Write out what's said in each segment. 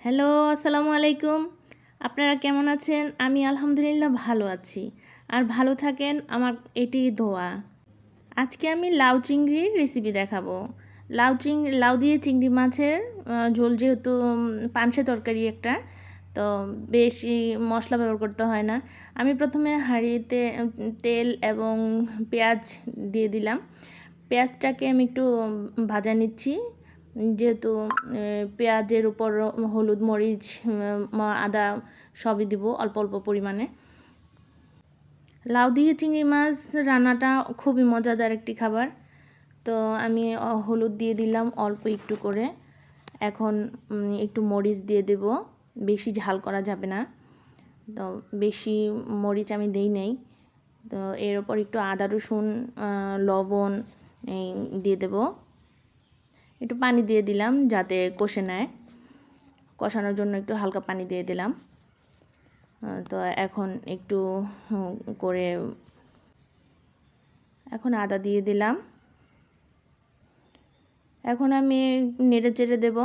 Hello, আসসালামু আলাইকুম। আপনারা কেমন আছেন? আমি আলহামদুলিল্লাহ ভালো আছি। আর ভালো থাকেন, আমার এটি দোয়া। আজকে আমি লাউ চিংড়ির রেসিপি দেখাবো। লাউ দিয়ে চিংড়ি মাছের ঝোল, যেহেতু পানসে তরকারি একটা, তো বেশি মশলা ব্যবহার করতে হয় না। আমি প্রথমে হাঁড়িতে তেল এবং পেঁয়াজ দিয়ে দিলাম। পেঁয়াজটাকে আমি একটু ভাজা নিচ্ছি, যেহেতু পেঁয়াজের উপর হলুদ, মরিচ, আদা সবই দিব অল্প অল্প পরিমাণে। লাউ দিয়ে চিংড়ি মাছ রান্নাটা খুবই মজাদার একটি খাবার। তো আমি হলুদ দিয়ে দিলাম অল্প একটু করে। এখন একটু মরিচ দিয়ে দেব, বেশি ঝাল করা যাবে না, তো বেশি মরিচ আমি দেই নাই। তো এর ওপর একটু আদা রসুন লবণ দিয়ে দেব। একটু পানি দিয়ে দিলাম যাতে কষে নেয়, কষানোর জন্য একটু হালকা পানি দিয়ে দিলাম। তো এখন একটু করে এখন আদা দিয়ে দিলাম। এখন আমি নেড়ে চেড়ে দেব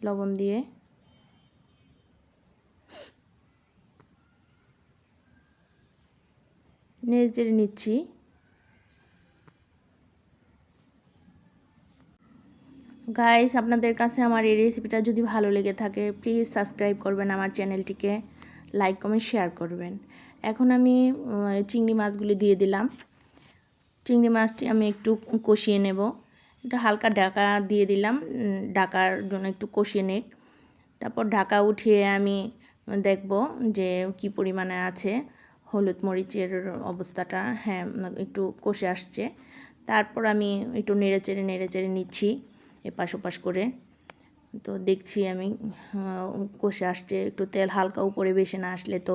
লবণ দিয়ে। নেড়ে চেড়ে নিচ্ছি। গাইস, আপনাদের কাছে আমার এই রেসিপিটা যদি ভালো লেগে থাকে, প্লিজ সাবস্ক্রাইব করবেন আমার চ্যানেলটিকে, লাইক কমেন্ট শেয়ার করবেন। এখন আমি চিংড়ি মাছগুলি দিয়ে দিলাম। চিংড়ি মাছটি আমি একটু কষিয়ে নেব। একটু হালকা ঢাকা দিয়ে দিলাম, ঢাকার জন্য একটু কষিয়ে নেক। তারপর ঢাকা উঠিয়ে আমি দেখব যে কি পরিমাণে আছে হলুদ মরিচের অবস্থাটা। হ্যাঁ, একটু কষে আসছে। তারপর আমি একটু নেড়ে চেড়ে নিচ্ছি এপাশ ওপাশ করে। তো দেখছি আমি কষে আসছে। একটু তেল হালকা উপরে বেশি না আসলে তো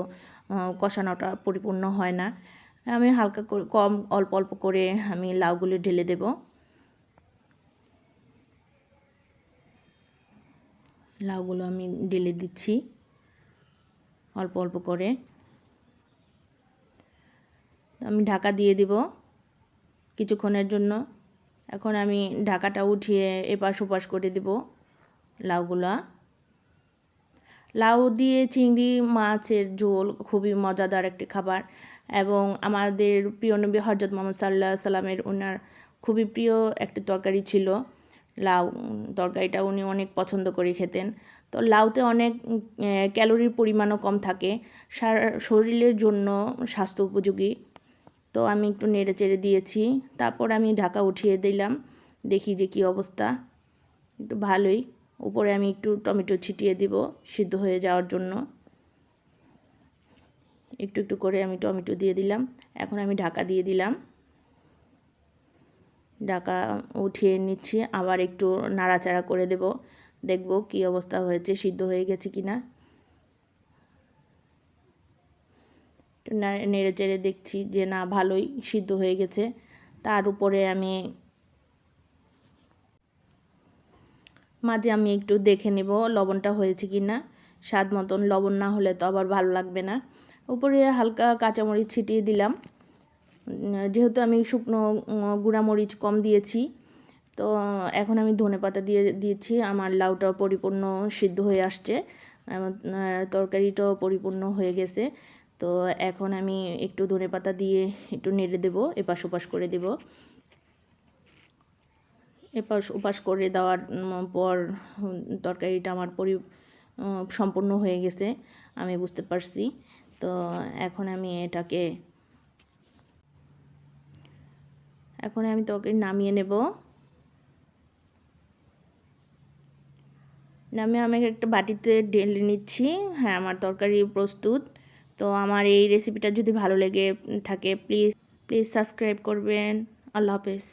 কষানোটা পরিপূর্ণ হয় না। আমি হালকা করে অল্প অল্প করে আমি লাউগুলি ঢেলে দেব। লাউগুলো আমি ঢেলে দিচ্ছি অল্প অল্প করে। আমি ঢাকা দিয়ে দিব কিছুক্ষণের জন্য। এখন আমি ঢাকাটা উঠিয়ে এপাশ ওপাশ করে দেব লাউগুলা। লাউ দিয়ে চিংড়ি মাছের ঝোল খুবই মজাদার একটি খাবার, এবং আমাদের প্রিয় নবী হযরত মুহাম্মদ সাল্লাল্লাহু আলাইহি সাল্লামের ওনার খুবই প্রিয় একটি তরকারি ছিল লাউ। তরকারিটা উনি অনেক পছন্দ করে খেতেন। তো লাউতে অনেক ক্যালোরির পরিমাণও কম থাকে, শরীরের জন্য স্বাস্থ্য উপযোগী। তো আমি একটু নেড়ে চেড়ে দিয়েছি। তারপর আমি ঢাকা উঠিয়ে দিলাম, দেখি যে কী অবস্থা। একটু ভালোই। উপরে আমি একটু টমেটো ছিটিয়ে দিব সিদ্ধ হয়ে যাওয়ার জন্য। একটু একটু করে আমি টমেটো দিয়ে দিলাম। এখন আমি ঢাকা দিয়ে দিলাম। ঢাকা উঠিয়ে নিচ্ছি, আবার একটু নাড়াচাড়া করে দেব, দেখব কি অবস্থা হয়েছে, সিদ্ধ হয়ে গেছে কি না। নেড়ে চেড়ে দেখছি যে না, ভালোই সিদ্ধ হয়ে গেছে। তার উপরে আমি মাঝে একটু দেখে নেব লবণটা হয়েছে কি না। স্বাদ মতন লবণ না হলে তো আবার ভালো লাগবে না। উপরে হালকা কাঁচামরিচ ছিটিয়ে দিলাম, যেহেতু আমি শুকনো গুঁড়ামরিচ কম দিয়েছি। তো এখন আমি ধনেপাতা দিয়েছি। আমার লাউটাও পরিপূর্ণ সিদ্ধ হয়ে আসছে, তরকারিটাও পরিপূর্ণ হয়ে গেছে। তো এখন আমি একটু ধনেপাতা দিয়ে একটু নেড়ে দেব, এপাশ ওপাশ করে দেব। এপাশ ওপাশ করে দেওয়ার পর তরকারিটা আমার সম্পূর্ণ হয়ে গেছে, আমি বুঝতে পারছি। তো এখন আমি তরকারি নামিয়ে নেব। নামিয়ে আমি একটা বাটিতে ঢেলে নিচ্ছি। হ্যাঁ, আমার তরকারি প্রস্তুত। তো আমার এই রেসিপিটা যদি ভালো লেগে থাকে, প্লিজ সাবস্ক্রাইব করবেন। আল্লাহ হাফেজ।